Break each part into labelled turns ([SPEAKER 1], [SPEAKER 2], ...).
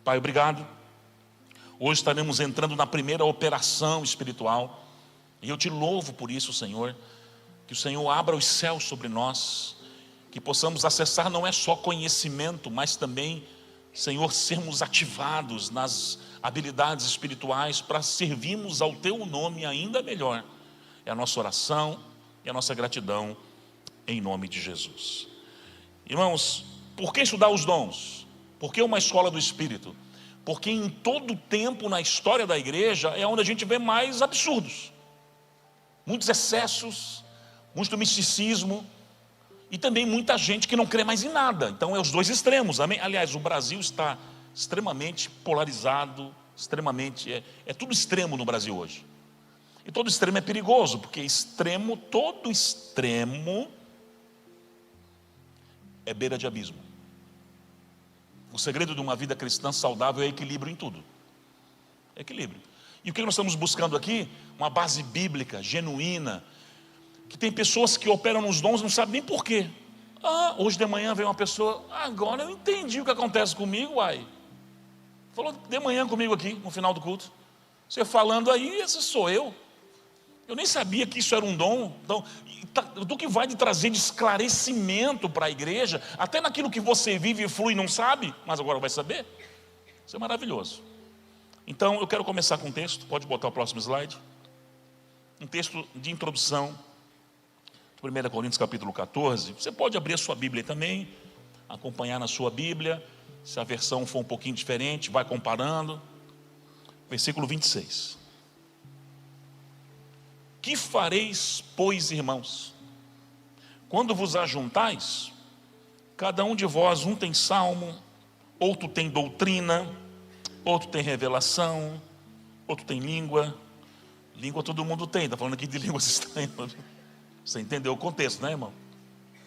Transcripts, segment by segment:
[SPEAKER 1] Pai, obrigado. Hoje estaremos entrando na primeira operação espiritual. E eu te louvo por isso, Senhor. Que o Senhor abra os céus sobre nós. Que possamos acessar não é só conhecimento, mas também, Senhor, sermos ativados nas habilidades espirituais para servirmos ao Teu nome ainda melhor. É a nossa oração e a nossa gratidão em nome de Jesus. Irmãos, por que estudar os dons? Por que uma escola do Espírito? Porque em todo tempo na história da igreja é onde a gente vê mais absurdos. Muitos excessos, muito misticismo e também muita gente que não crê mais em nada. Então é os dois extremos, amém? Aliás, o Brasil está extremamente polarizado, extremamente, é tudo extremo no Brasil hoje. E todo extremo é perigoso, porque todo extremo é beira de abismo. O segredo de uma vida cristã saudável é equilíbrio em tudo. Equilíbrio. E o que nós estamos buscando aqui? Uma base bíblica, genuína. Que tem pessoas que operam nos dons e não sabem nem por quê. Hoje de manhã veio uma pessoa, agora eu entendi o que acontece comigo, uai. Falou de manhã comigo aqui, no final do culto. Você falando aí, esse sou eu. Eu nem sabia que isso era um dom. Então, do que vai de trazer de esclarecimento para a igreja, até naquilo que você vive e flui e não sabe, mas agora vai saber. Isso é maravilhoso. Então eu quero começar com um texto. Pode botar o próximo slide. Um texto de introdução, 1 Coríntios capítulo 14. Você pode abrir a sua Bíblia também, acompanhar na sua Bíblia. Se a versão for um pouquinho diferente, vai comparando. Versículo 26. Que fareis, pois, irmãos? Quando vos ajuntais, cada um de vós, um tem salmo, outro tem doutrina, outro tem revelação, outro tem língua. Língua todo mundo tem, está falando aqui de línguas estranhas. Você entendeu o contexto, né, irmão?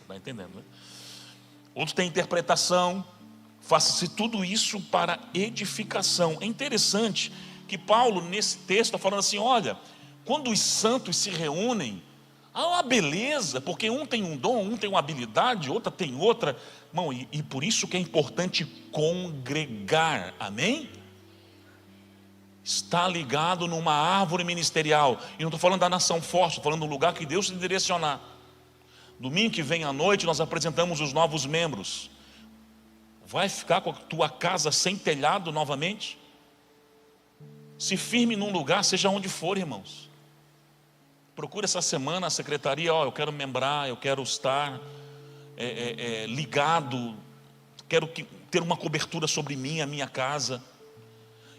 [SPEAKER 1] Está entendendo, né? Outro tem interpretação. Faça-se tudo isso para edificação. É interessante que Paulo, nesse texto, está falando assim, olha, quando os santos se reúnem, há uma beleza, porque um tem um dom, um tem uma habilidade, outra tem outra. Irmão, e por isso que é importante congregar, amém? Está ligado numa árvore ministerial. E não estou falando da nação forte, estou falando do lugar que Deus te direcionar. Domingo que vem à noite nós apresentamos os novos membros. Vai ficar com a tua casa sem telhado novamente? Se firme num lugar, seja onde for, irmãos. Procure essa semana a secretaria, eu quero membrar, eu quero estar ligado, quero ter uma cobertura sobre mim, a minha casa.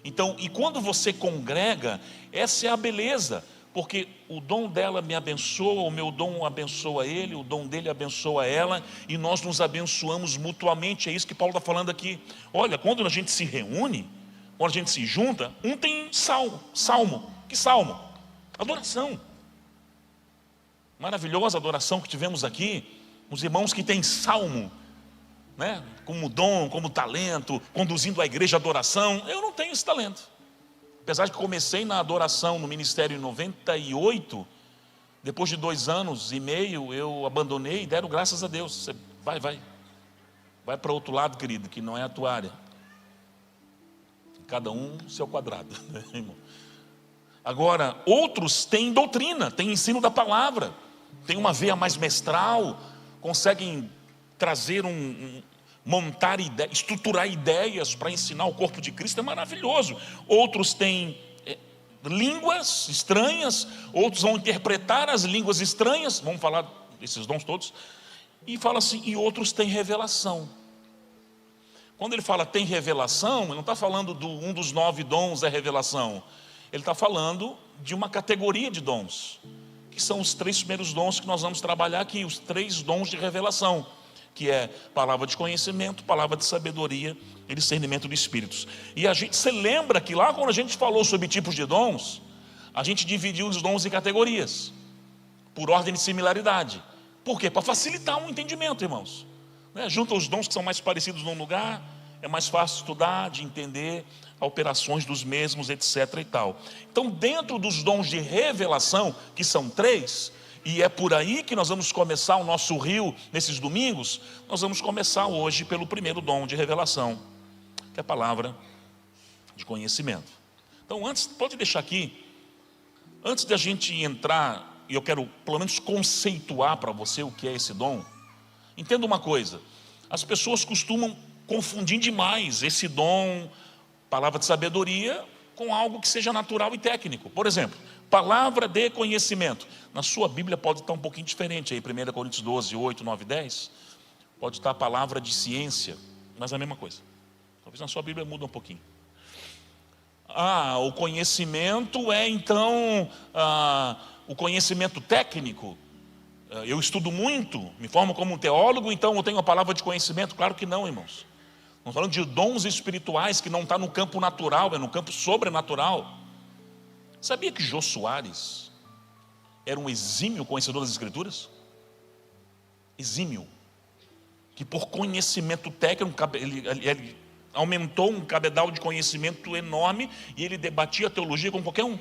[SPEAKER 1] Então, e quando você congrega, essa é a beleza, porque o dom dela me abençoa, o meu dom abençoa ele, o dom dele abençoa ela, e nós nos abençoamos mutuamente. É isso que Paulo está falando aqui. Olha, quando a gente se reúne, quando a gente se junta, um tem salmo. Que salmo? Adoração. Maravilhosa adoração que tivemos aqui. Os irmãos que têm salmo, né? Como dom, como talento, conduzindo a igreja à adoração. Eu não tenho esse talento. Apesar de que comecei na adoração no ministério em 98, depois de 2 anos e meio eu abandonei e deram graças a Deus. Você vai para outro lado, querido, que não é a tua área. Cada um seu quadrado, né, irmão? Agora, outros têm doutrina, têm ensino da palavra, têm uma veia mais mestral, conseguem trazer montar ideias, estruturar ideias para ensinar o corpo de Cristo. É maravilhoso. Outros têm línguas estranhas, outros vão interpretar as línguas estranhas, vamos falar desses dons todos, e fala assim, e outros têm revelação. Quando ele fala tem revelação, ele não está falando um dos 9 dons é revelação. Ele está falando de uma categoria de dons, que são os 3 primeiros dons que nós vamos trabalhar aqui, os 3 dons de revelação, que é palavra de conhecimento, palavra de sabedoria e discernimento de espíritos. E a gente se lembra que lá quando a gente falou sobre tipos de dons, a gente dividiu os dons em categorias, por ordem de similaridade. Por quê? Para facilitar o entendimento, irmãos. Junta os dons que são mais parecidos num lugar, é mais fácil estudar, de entender operações dos mesmos, etc. e tal. Então, dentro dos dons de revelação, que são 3, e é por aí que nós vamos começar o nosso rio nesses domingos, nós vamos começar hoje pelo primeiro dom de revelação, que é a palavra de conhecimento. Então, pode deixar aqui, antes de a gente entrar, e eu quero pelo menos conceituar para você o que é esse dom. Entenda uma coisa, as pessoas costumam confundir demais esse dom, palavra de sabedoria, com algo que seja natural e técnico. Por exemplo, palavra de conhecimento. Na sua Bíblia pode estar um pouquinho diferente, aí 1 Coríntios 12, 8, 9, 10, pode estar a palavra de ciência, mas é a mesma coisa. Talvez na sua Bíblia muda um pouquinho. O conhecimento é então o conhecimento técnico. Eu estudo muito, me formo como um teólogo, então eu tenho a palavra de conhecimento. Claro que não, irmãos. Estamos falando de dons espirituais que não está no campo natural, é no campo sobrenatural. Sabia que Jô Soares era um exímio conhecedor das Escrituras? Exímio. Que por conhecimento técnico, ele aumentou um cabedal de conhecimento enorme e ele debatia teologia com qualquer um.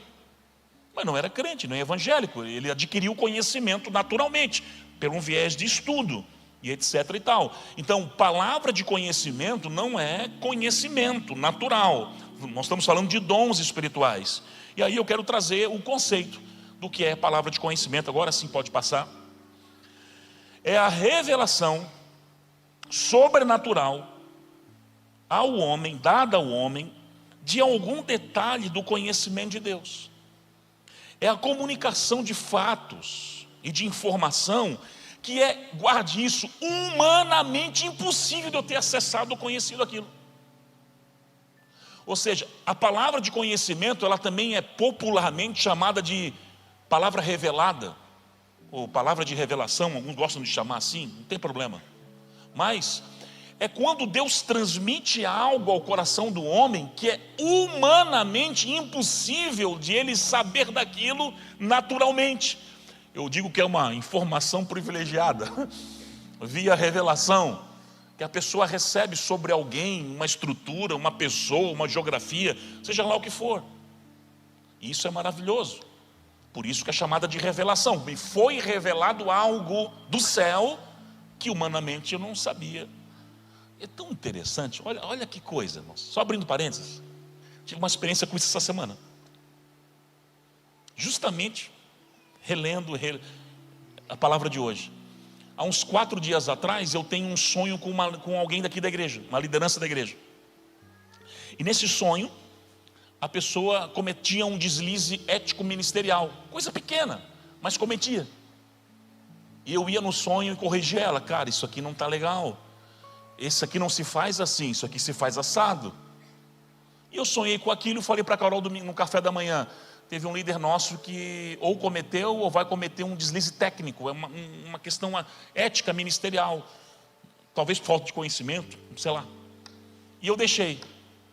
[SPEAKER 1] Mas não era crente, não é evangélico. Ele adquiriu conhecimento naturalmente, por um viés de estudo e etc e tal. Então, palavra de conhecimento não é conhecimento natural. Nós estamos falando de dons espirituais. E aí eu quero trazer o conceito do que é palavra de conhecimento. Agora sim pode passar. É a revelação sobrenatural ao homem, dada ao homem, de algum detalhe do conhecimento de Deus. É a comunicação de fatos e de informação que é, guarde isso, humanamente impossível de eu ter acessado ou conhecido aquilo. Ou seja, a palavra de conhecimento, ela também é popularmente chamada de palavra revelada, ou palavra de revelação, alguns gostam de chamar assim, não tem problema. Mas é quando Deus transmite algo ao coração do homem que é humanamente impossível de ele saber daquilo naturalmente. Eu digo que é uma informação privilegiada, via revelação, que a pessoa recebe sobre alguém uma estrutura, uma pessoa, uma geografia, seja lá o que for. E isso é maravilhoso. Por isso que é chamada de revelação. Me foi revelado algo do céu que humanamente eu não sabia. É tão interessante, olha que coisa, irmãos. Só abrindo parênteses, tive uma experiência com isso essa semana. Justamente relendo a palavra de hoje. Há uns 4 dias atrás eu tenho um sonho com alguém daqui da igreja, uma liderança da igreja. E nesse sonho, a pessoa cometia um deslize ético-ministerial, coisa pequena, mas cometia. E eu ia no sonho e corrigia ela: cara, isso aqui não está legal. Esse aqui não se faz assim, isso aqui se faz assado. E eu sonhei com aquilo e falei para a Carol no café da manhã: teve um líder nosso que ou cometeu ou vai cometer um deslize técnico, é uma questão ética ministerial, talvez falta de conhecimento, sei lá. E eu deixei.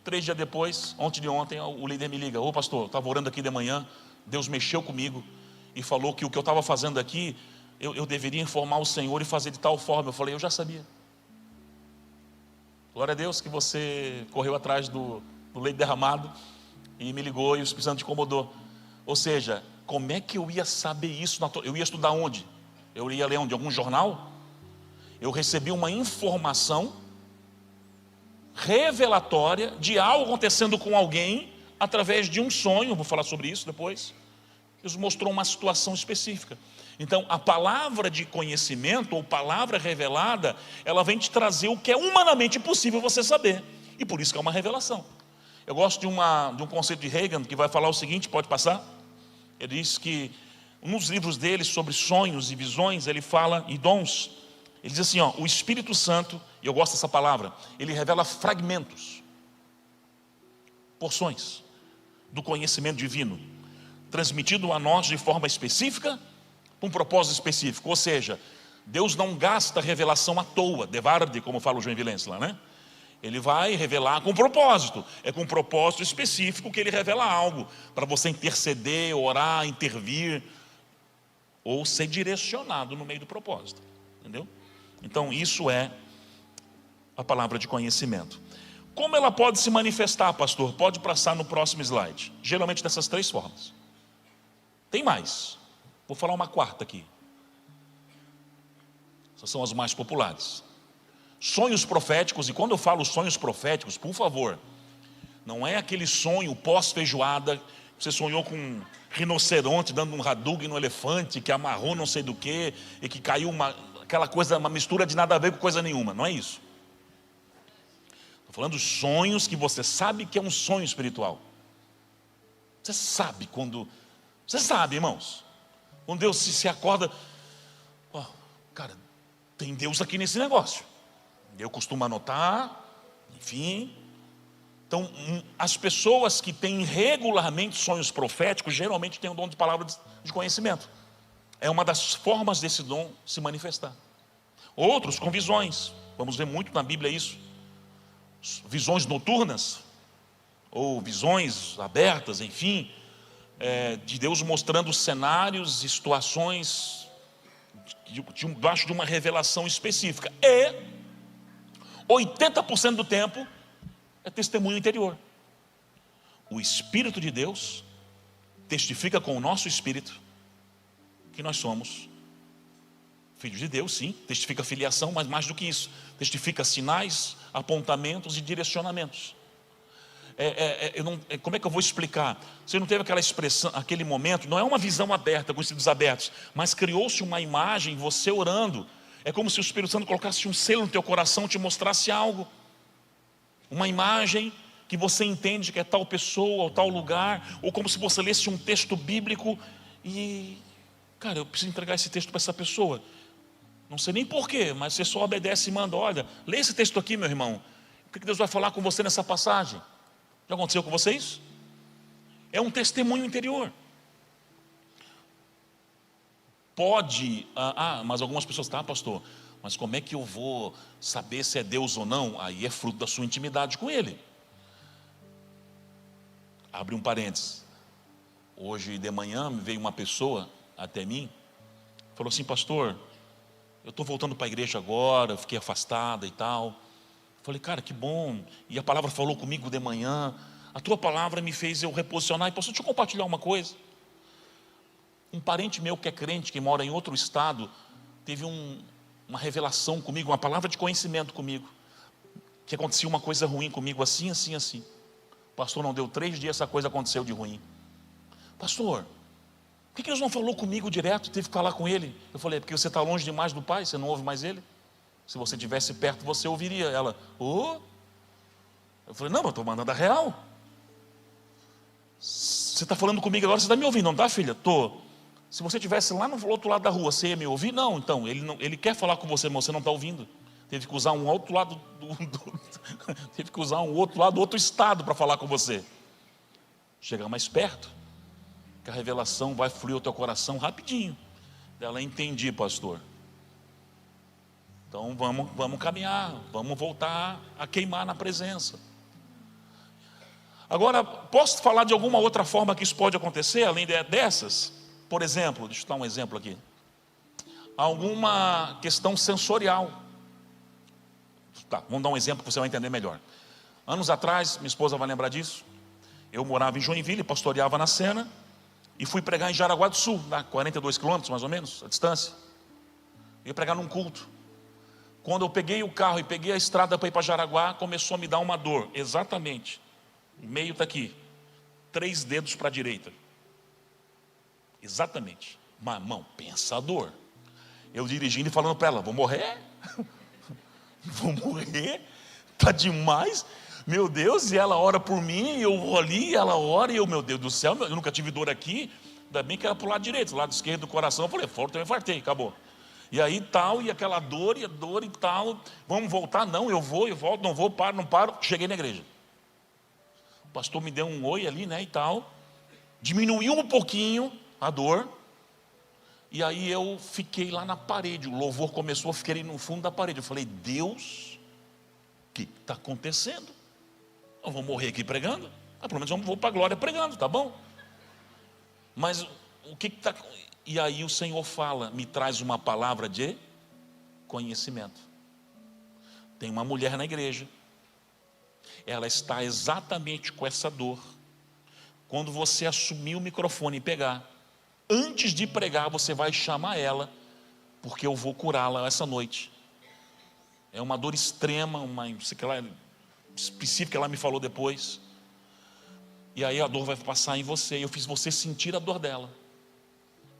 [SPEAKER 1] 3 dias depois, ontem de ontem, o líder me liga: ô pastor, eu estava orando aqui de manhã, Deus mexeu comigo e falou que o que eu estava fazendo aqui, eu deveria informar o Senhor e fazer de tal forma. Eu falei: eu já sabia. Glória a Deus que você correu atrás do leite derramado e me ligou e o Espírito Santo te incomodou. Ou seja, como é que eu ia saber isso? Eu ia estudar onde? Eu ia ler onde? Algum jornal? Eu recebi uma informação revelatória de algo acontecendo com alguém através de um sonho. Vou falar sobre isso depois. Deus mostrou uma situação específica. Então, a palavra de conhecimento, ou palavra revelada, ela vem te trazer o que é humanamente impossível você saber. E por isso que é uma revelação. Eu gosto de um conceito de Reagan, que vai falar o seguinte, pode passar? Ele diz que, nos livros dele, sobre sonhos e visões, ele fala, e dons, ele diz assim, o Espírito Santo, e eu gosto dessa palavra, ele revela fragmentos, porções, do conhecimento divino, transmitido a nós de forma específica, com um propósito específico. Ou seja, Deus não gasta revelação à toa, de varde, como fala o joinvilense lá, né? Ele vai revelar com propósito. É com um propósito específico que ele revela algo, para você interceder, orar, intervir, ou ser direcionado no meio do propósito. Entendeu? Então isso é a palavra de conhecimento. Como ela pode se manifestar, pastor? Pode passar no próximo slide. Geralmente dessas 3 formas. Tem mais. Vou falar uma 4ª aqui. Essas são as mais populares. Sonhos proféticos. E quando eu falo sonhos proféticos, por favor, Não é aquele sonho pós-feijoada, você sonhou com um rinoceronte dando um Hadouken no elefante, que amarrou não sei do que, e que caiu aquela coisa, uma mistura de nada a ver com coisa nenhuma. Não é isso. Estou falando dos sonhos que você sabe que é um sonho espiritual. Você sabe quando... Você sabe, irmãos. Quando Deus se acorda... Ó, cara, tem Deus aqui nesse negócio. Eu costumo anotar, enfim... Então, as pessoas que têm regularmente sonhos proféticos, geralmente têm o dom de palavra de conhecimento. É uma das formas desse dom se manifestar. Outros com visões, vamos ver muito na Bíblia isso. Visões noturnas, ou visões abertas, enfim, de Deus mostrando cenários e situações debaixo de uma revelação específica. E 80% do tempo é testemunho interior. O Espírito de Deus testifica com o nosso espírito que nós somos filhos de Deus, sim. Testifica filiação, mas mais do que isso, testifica sinais, apontamentos e direcionamentos. Como é que eu vou explicar? Você não teve aquela expressão, aquele momento, não é uma visão aberta, com os cílios abertos, mas criou-se uma imagem, você orando. É como se o Espírito Santo colocasse um selo no teu coração, te mostrasse algo. Uma imagem que você entende que é tal pessoa ou tal lugar, ou como se você lesse um texto bíblico e, cara, eu preciso entregar esse texto para essa pessoa. Não sei nem porquê, mas você só obedece e manda: olha, lê esse texto aqui, meu irmão. O que Deus vai falar com você nessa passagem? Já aconteceu com vocês? É um testemunho interior. Pode, mas algumas pessoas, tá, pastor, mas como é que eu vou saber se é Deus ou não? Aí é fruto da sua intimidade com Ele. Abre um parênteses. Hoje de manhã veio uma pessoa até mim, falou assim: pastor, eu estou voltando para a igreja agora, eu fiquei afastada e tal. Falei: cara, que bom. E a palavra falou comigo de manhã. A tua palavra me fez eu reposicionar. E pastor, deixa eu compartilhar uma coisa. Um parente meu que é crente, que mora em outro estado, teve uma revelação comigo, uma palavra de conhecimento comigo, que acontecia uma coisa ruim comigo, assim, assim, assim. O pastor, não deu 3 dias, essa coisa aconteceu de ruim. Pastor, por que Deus não falou comigo direto, teve que falar com ele? Eu falei: porque você está longe demais do Pai, você não ouve mais ele. Se você estivesse perto, você ouviria. Ela: eu falei: não, eu estou mandando a real. Você está falando comigo agora, você está me ouvindo, não está, filha? Estou. Se você estivesse lá no outro lado da rua, você ia me ouvir? Não, então, ele quer falar com você, mas você não está ouvindo. Teve que usar um outro lado teve que usar um outro lado, outro estado para falar com você. Chega mais perto, que a revelação vai fluir ao teu coração rapidinho. Ela: entendi, pastor. Então vamos caminhar, vamos voltar a queimar na presença. Agora, posso falar de alguma outra forma que isso pode acontecer, além dessas? Por exemplo, deixa eu dar um exemplo aqui. Alguma questão sensorial. Tá, vamos dar um exemplo que você vai entender melhor. Anos atrás, minha esposa vai lembrar disso, eu morava em Joinville, pastoreava na Sena, e fui pregar em Jaraguá do Sul, 42 quilômetros mais ou menos, a distância. Eu ia pregar num culto. Quando eu peguei o carro e peguei a estrada para ir para Jaraguá, começou a me dar uma dor, exatamente. O meio está aqui, 3 dedos para a direita. Exatamente. Mas, irmão, pensa a dor. Eu dirigindo e falando para ela: vou morrer? Vou morrer? Está demais? Meu Deus, e ela ora por mim, eu vou ali, ela ora, e eu, meu Deus do céu, eu nunca tive dor aqui, ainda bem que era para o lado direito, o lado esquerdo do coração. Eu falei: forte, eu infartei, acabou. E aí tal, e aquela dor e tal, vamos voltar? Não, eu vou, eu volto, não vou, paro, não paro. Cheguei na igreja. O pastor me deu um oi ali, né, e tal, diminuiu um pouquinho a dor, e aí eu fiquei lá na parede, o louvor começou, eu fiquei no fundo da parede. Eu falei: Deus, o que está acontecendo? Eu vou morrer aqui pregando? Pelo menos eu vou para a glória pregando, tá bom? Mas o que está... E aí o Senhor fala, me traz uma palavra de conhecimento. Tem uma mulher na igreja, ela está exatamente com essa dor. Quando você assumir o microfone e pegar, antes de pregar, você vai chamar ela, porque eu vou curá-la essa noite. É uma dor extrema, uma específica, ela me falou depois. e aí a dor vai passar em você. Eu fiz você sentir a dor dela,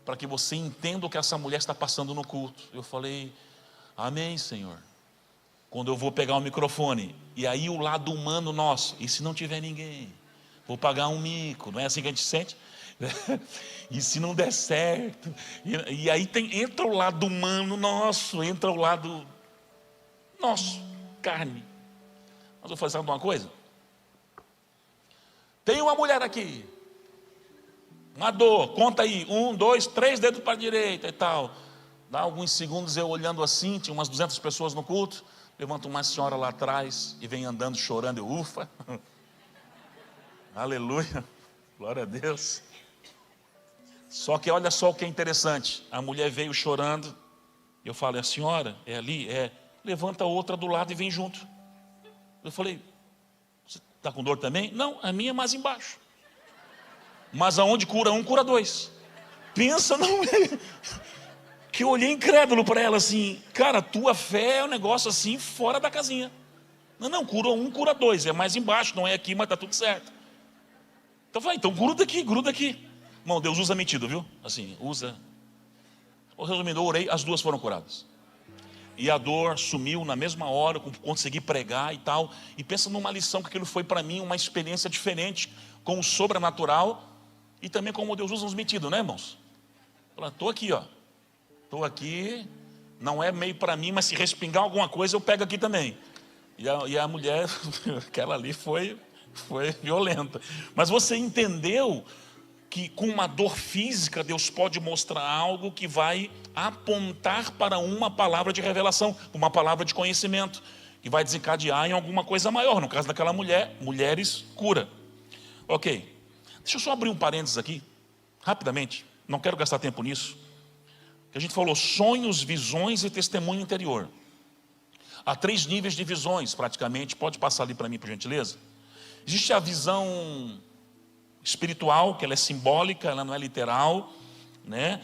[SPEAKER 1] para que você entenda o que essa mulher está passando no culto. Eu falei, amém, Senhor. Quando eu vou pegar o microfone, e aí o lado humano nosso, e se não tiver ninguém? Vou pagar um mico, não é assim que a gente sente? E se não der certo? E aí entra o lado humano nosso, entra o lado nosso, carne. Mas eu falei, sabe uma coisa? Tem uma mulher aqui, uma dor, conta aí, 1, 2, 3 dedos para a direita e tal. Dá alguns segundos eu olhando assim, tinha umas 200 pessoas no culto. Levanta uma senhora lá atrás e vem andando chorando, eu, ufa. Aleluia, glória a Deus. Só que olha só o que é interessante, a mulher veio chorando. Eu falei, a senhora é ali? É. Levanta outra do lado e vem junto. Eu falei, você está com dor também? Não, a minha é mais embaixo. Mas aonde cura um, cura dois. Pensa, não é? Que eu olhei incrédulo para ela assim, cara, tua fé é um negócio assim fora da casinha. Não, cura um, cura dois, é mais embaixo, não é aqui, mas está tudo certo. Então eu falei, então gruda aqui. Irmão, Deus usa metido, viu? Assim, usa. Resumindo, eu orei, as duas foram curadas. E a dor sumiu na mesma hora, consegui pregar e tal. E pensa numa lição que aquilo foi para mim, uma experiência diferente, com o sobrenatural, e também como Deus usa os metidos, né, irmãos? Estou aqui, ó. Estou aqui, não é meio para mim, mas se respingar alguma coisa eu pego aqui também. E a mulher, aquela ali foi violenta. Mas você entendeu que com uma dor física Deus pode mostrar algo que vai apontar para uma palavra de revelação, uma palavra de conhecimento, que vai desencadear em alguma coisa maior. No caso daquela mulher, mulheres cura. Ok, deixa eu só abrir um parênteses aqui, rapidamente, não quero gastar tempo nisso. A gente falou sonhos, visões e testemunho interior. Há 3 níveis de visões, praticamente. Pode passar ali para mim, por gentileza. Existe a visão espiritual, que ela é simbólica, ela não é literal, né?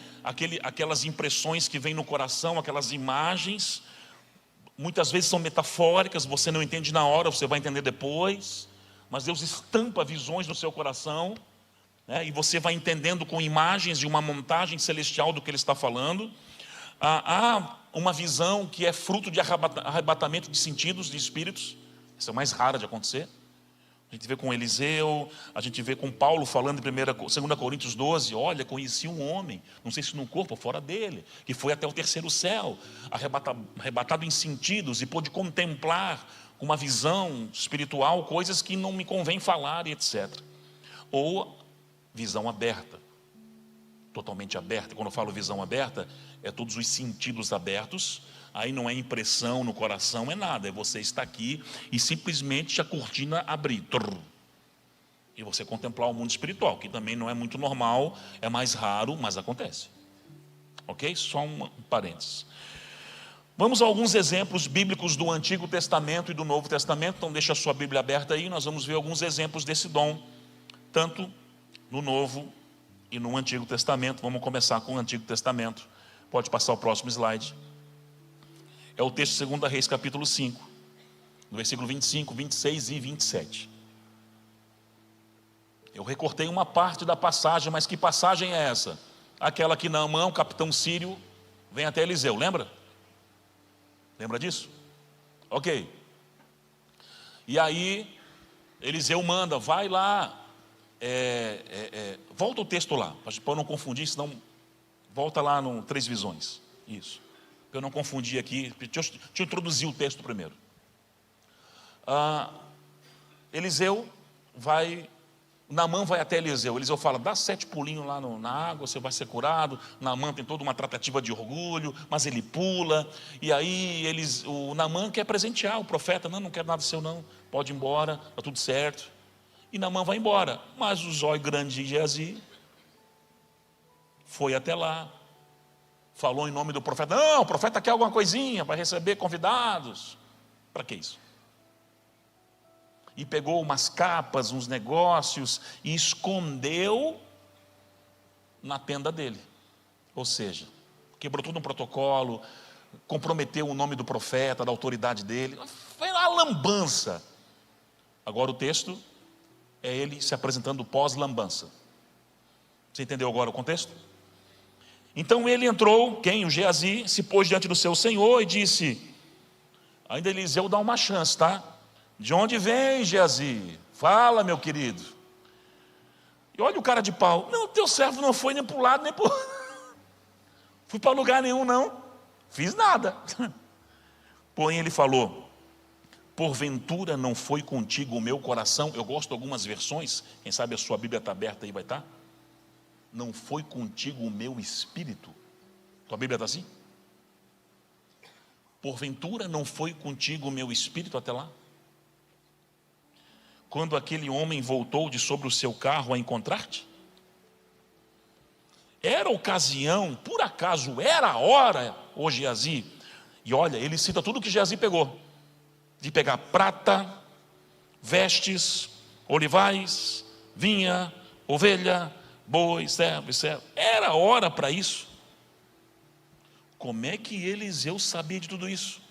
[SPEAKER 1] Aquelas impressões que vêm no coração, aquelas imagens, muitas vezes são metafóricas, você não entende na hora, você vai entender depois, mas Deus estampa visões no seu coração, né? E você vai entendendo com imagens de uma montagem celestial do que Ele está falando. Há uma visão que é fruto de arrebatamento de sentidos, de espíritos. Isso é mais raro de acontecer. A gente vê com Eliseu, a gente vê com Paulo falando em 2 Coríntios 12, olha, conheci um homem, não sei se no corpo ou fora dele, que foi até o 3º céu, arrebatado em sentidos, e pôde contemplar com uma visão espiritual coisas que não me convém falar e etc. Ou visão aberta, totalmente aberta. Quando eu falo visão aberta, é todos os sentidos abertos. Aí não é impressão no coração, é nada, é você estar aqui e simplesmente a cortina abrir, e você contemplar o mundo espiritual, que também não é muito normal, é mais raro, mas acontece. Ok? Só um parênteses. Vamos a alguns exemplos bíblicos do Antigo Testamento e do Novo Testamento. Então deixa a sua Bíblia aberta aí, nós vamos ver alguns exemplos desse dom, tanto no Novo e no Antigo Testamento. Vamos começar com o Antigo Testamento. Pode passar o próximo slide. É o texto de 2 Reis, capítulo 5, no versículo 25, 26 e 27. Eu recortei uma parte da passagem, mas que passagem é essa? Aquela que Naamã, o capitão sírio, vem até Eliseu, lembra? Lembra disso? Ok. E aí, Eliseu manda, vai lá, volta o texto lá, para eu não confundir, senão, volta lá no 3 Visões, isso. Eu não confundi aqui, deixa eu introduzir o texto primeiro. Eliseu vai, Naamã vai até Eliseu. Eliseu fala, dá 7 pulinhos lá na água, você vai ser curado. Naamã tem toda uma tratativa de orgulho, mas ele pula. E aí o Naamã quer presentear o profeta, não quero nada seu não, pode ir embora, está tudo certo. E Naamã vai embora, mas o zóio grande de Geazi foi até lá. Falou em nome do profeta, não, o profeta quer alguma coisinha para receber convidados. Para que isso? E pegou umas capas, uns negócios e escondeu na tenda dele. Ou seja, quebrou todo um protocolo, comprometeu o nome do profeta, da autoridade dele. Foi uma lambança. Agora o texto é ele se apresentando pós-lambança. Você entendeu agora o contexto? Então ele entrou, quem? O Geazi, se pôs diante do seu senhor e disse, ainda Eliseu dá uma chance, tá? De onde vem, Geazi? Fala, meu querido. E olha o cara de pau. Não, teu servo não foi nem para o lado, nem para fui para lugar nenhum, não. Fiz nada. Porém ele falou, porventura não foi contigo o meu coração? Eu gosto de algumas versões, quem sabe a sua Bíblia está aberta aí, vai estar. Não foi contigo o meu espírito? Tua Bíblia está assim? Porventura não foi contigo o meu espírito até lá? Quando aquele homem voltou de sobre o seu carro a encontrar-te? Era ocasião, por acaso era a hora, ô Geazi? E olha, ele cita tudo que Geazi pegou. De pegar prata, vestes, olivais, vinha, ovelha, boi, servo e servo. Era hora para isso. Como é que Eliseu sabia de tudo isso?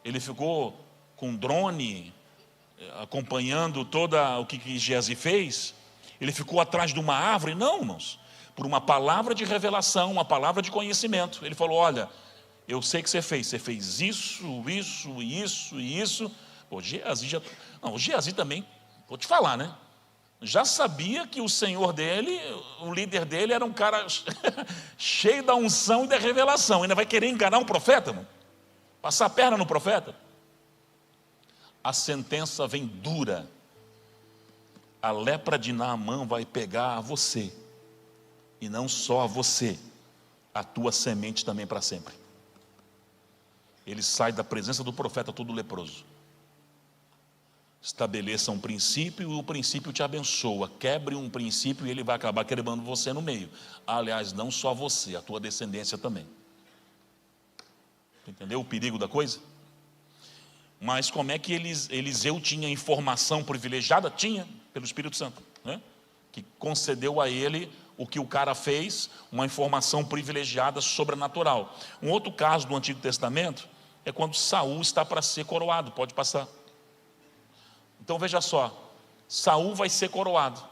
[SPEAKER 1] Ele ficou com drone, acompanhando todo o que Geazi fez? Ele ficou atrás de uma árvore? Não, irmãos. Por uma palavra de revelação, uma palavra de conhecimento. Ele falou, olha, eu sei que você fez isso, isso, isso e isso. Pô, Geazi já... Não, o Geazi também, vou te falar, né? Já sabia que o senhor dele, o líder dele, era um cara cheio da unção e da revelação. Ainda vai querer enganar um profeta, irmão? Passar a perna no profeta? A sentença vem dura. A lepra de Naamã vai pegar a você. E não só a você, a tua semente também para sempre. Ele sai da presença do profeta todo leproso. Estabeleça um princípio e o princípio te abençoa. Quebre um princípio e ele vai acabar quebrando você no meio. Aliás, não só você, a tua descendência também. Entendeu o perigo da coisa? Mas como é que Eliseu tinha informação privilegiada? Tinha, pelo Espírito Santo, né? Que concedeu a ele o que o cara fez, uma informação privilegiada, sobrenatural. Um outro caso do Antigo Testamento é quando Saul está para ser coroado. Pode passar. Então veja só, Saul vai ser coroado.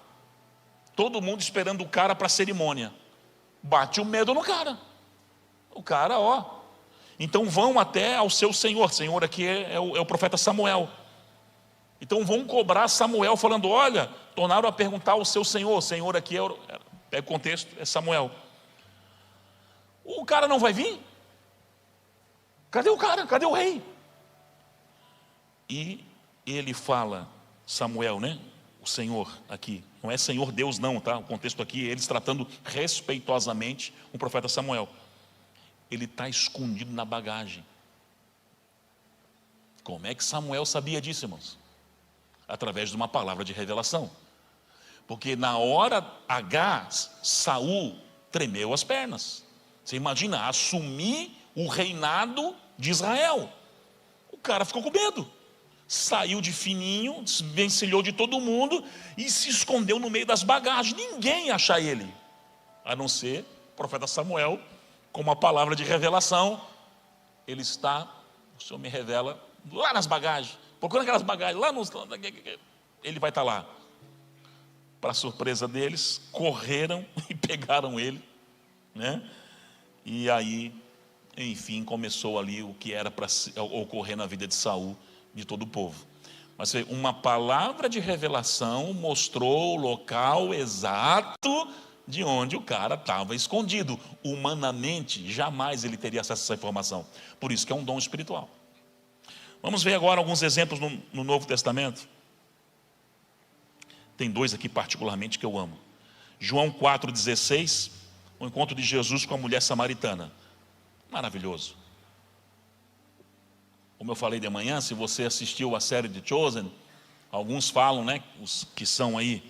[SPEAKER 1] Todo mundo esperando o cara para a cerimônia. Bate o medo no cara. O cara, ó. Então vão até ao seu senhor. Senhor aqui é o profeta Samuel. Então vão cobrar Samuel falando, olha, tornaram a perguntar ao seu senhor. O senhor aqui é o contexto, é Samuel. O cara não vai vir? Cadê o cara? Cadê o rei? E ele fala, Samuel, né? O Senhor aqui, não é Senhor Deus não, tá? O contexto aqui, eles tratando respeitosamente o profeta Samuel. Ele está escondido na bagagem. Como é que Samuel sabia disso, irmãos? Através de uma palavra de revelação. Porque na hora H, Saul tremeu as pernas. Você imagina, assumir o reinado de Israel. O cara ficou com medo. Saiu de fininho, desvencilhou de todo mundo e se escondeu no meio das bagagens. Ninguém ia achar ele, a não ser o profeta Samuel, com uma palavra de revelação. Ele está, o Senhor me revela, lá nas bagagens, procurando aquelas bagagens, lá nos... Ele vai estar lá. Para surpresa deles, correram e pegaram ele, né? E aí, enfim, começou ali o que era para ocorrer na vida de Saul, de todo o povo. Mas uma palavra de revelação mostrou o local exato de onde o cara estava escondido. Humanamente, jamais ele teria acesso a essa informação. Por isso que é um dom espiritual. Vamos ver agora alguns exemplos no Novo Testamento. Tem dois aqui particularmente que eu amo. João 4,16, o encontro de Jesus com a mulher samaritana. Maravilhoso. Como eu falei de manhã, se você assistiu a série de Chosen, alguns falam, né, os que são aí,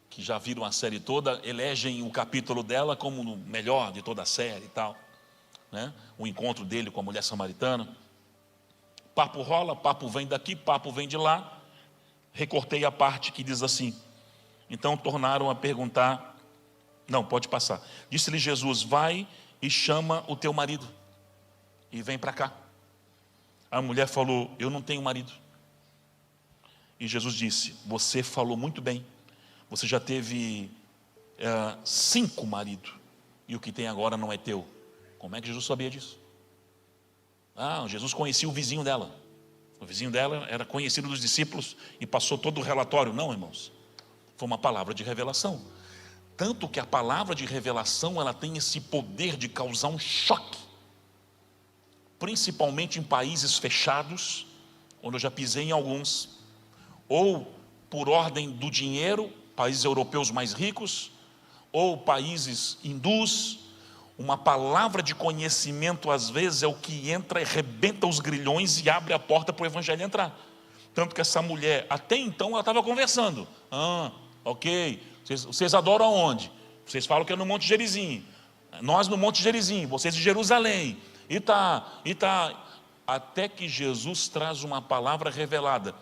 [SPEAKER 1] que já viram a série toda, elegem o capítulo dela como o melhor de toda a série e tal, né? O encontro dele com a mulher samaritana. Papo rola, papo vem daqui, papo vem de lá. Recortei a parte que diz assim. Então tornaram a perguntar. Não, pode passar. Disse-lhe Jesus, vai e chama o teu marido e vem para cá. A mulher falou, eu não tenho marido. E Jesus disse: você falou muito bem, você já teve 5 maridos, e o que tem agora não é teu. Como é que Jesus sabia disso? Jesus conhecia o vizinho dela. O vizinho dela era conhecido dos discípulos e passou todo o relatório. Não, irmãos, foi uma palavra de revelação. Tanto que a palavra de revelação, ela tem esse poder de causar um choque, principalmente em países fechados, onde eu já pisei em alguns, ou por ordem do dinheiro, países europeus mais ricos, ou países hindus. Uma palavra de conhecimento às vezes é o que entra e arrebenta os grilhões e abre a porta para o evangelho entrar. Tanto que essa mulher, até então ela estava conversando. Ok, vocês adoram aonde? Vocês falam que é no Monte Gerizim. Nós no Monte Gerizim, vocês de Jerusalém. E tá. Até que Jesus traz uma palavra revelada.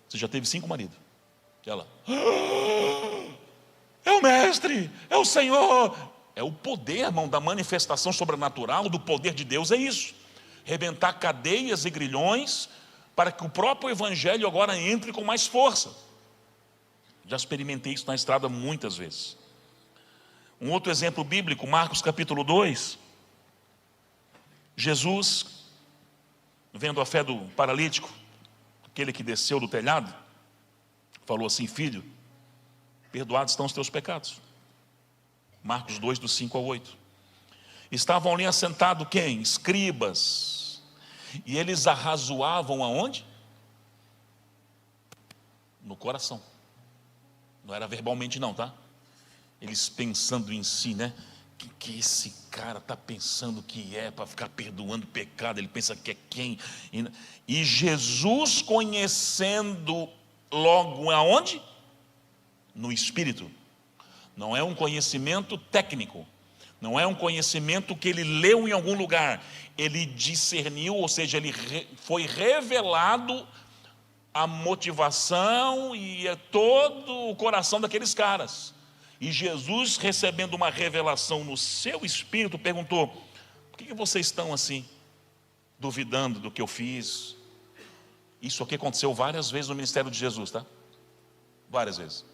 [SPEAKER 1] Você já teve 5 maridos? E ela: é o mestre, é o Senhor. É o poder, irmão, da manifestação sobrenatural, do poder de Deus, é isso. Rebentar cadeias e grilhões, para que o próprio evangelho agora entre com mais força. Já experimentei isso na estrada muitas vezes. Um outro exemplo bíblico, Marcos capítulo 2. Jesus, vendo a fé do paralítico, aquele que desceu do telhado, falou assim: filho, perdoados estão os teus pecados. Marcos 2, do 5 ao 8. Estavam ali assentados quem? Escribas. E eles arrazoavam aonde? No coração. Não era verbalmente não, tá? Eles pensando em si, né? O que esse cara está pensando que é para ficar perdoando pecado? Ele pensa que é quem? E Jesus, conhecendo logo aonde? No Espírito. Não é um conhecimento técnico, não é um conhecimento que ele leu em algum lugar. Ele discerniu, ou seja, foi revelado a motivação e todo o coração daqueles caras. E Jesus, recebendo uma revelação no seu espírito, perguntou: por que vocês estão assim, duvidando do que eu fiz? Isso aqui aconteceu várias vezes no ministério de Jesus, tá? Várias vezes.